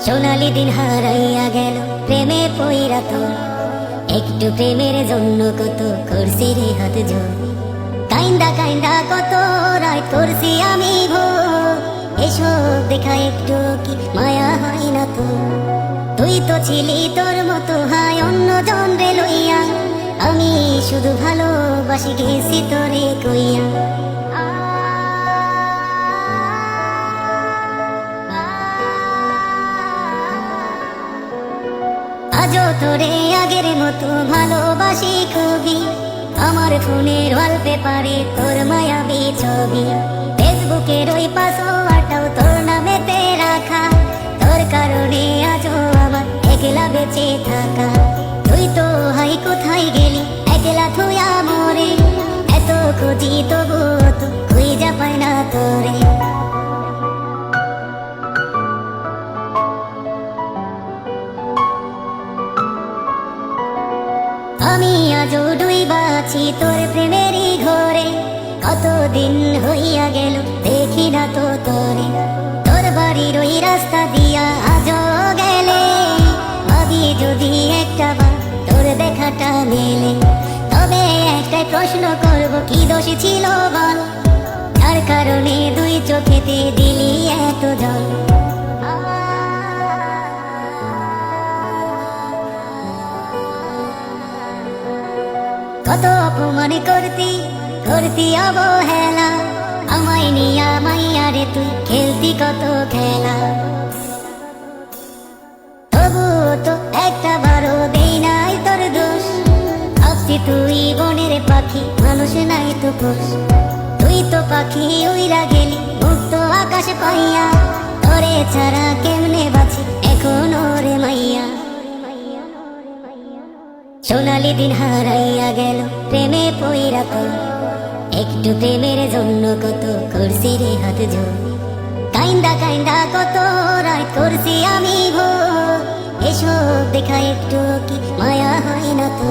সোনালি দিন হারাইয়া গেল প্রেমে পইরা তোর, একটু প্রেমের জন্য কত করছি রে হাত জোর। কাইন্দা কাইন্দা কত রাত করছি আমি ভোর, এসব দেখা একটু কি মায়া হয় না তো? তুই তো ছিলি তোর মতো হায় অন্য জন রে লইয়া, আমি শুধু ভালোবাসি গেছি তোরে কইয়া। আজও তোরে আগের মতো ভালোবাসি খুবই, আমার ফোনের ওয়ালপেপারে তোর মায়াবী ছবি, ফেসবুকের ওই পাসওয়ার্ডটাও তোর নামেতে রাখা। তোর কারণে আজও আমার একলা বেঁচে থাকা। তুই তো হাই কোথায় গেলি একলা থুয়া মরে, এত খুঁজি তবুও তো খুঁজা পাই না তোরে। আমি আজও ডুইবা আছি তোর প্রেমেরই ঘরে, কতদিন হইয়া গেল দেখি না তো তোরে। তোর বাড়ির ওই রাস্তা দিয়া আজও গেলে, ভাবি যদি একটা বার তোর দেখাটা মেলে। তবে একটাই প্রশ্ন করব, কি দোষ ছিল বল, যার কারণে দুই চোখেতে দিলি এত জল। কত অপমান করতি অবহেলা, আমায় নিয়া মাইয়া রে তুই খেলতি কত খেলা। তবুও তো একটা বারো দেই নাই তোর দোষ, ভাবছি তুই বনের পাখি মানুষ নাই তো পোষ। তুই তো পাখি উইরা গেলি মুক্ত আকাশ পাইয়া, তোরে ছাড়া কেমনে বাঁচি এখন রে মাইয়া। সোনালি দিন হারাইয়া গেল প্রেমে পইরা তোর, একটু প্রেমের জন্য কত করছি রে হাত জোর। কাইন্দা কাইন্দা কত রাত করছি আমি ভোর, এসব দেখা একটু কি মায়া হয় না তো?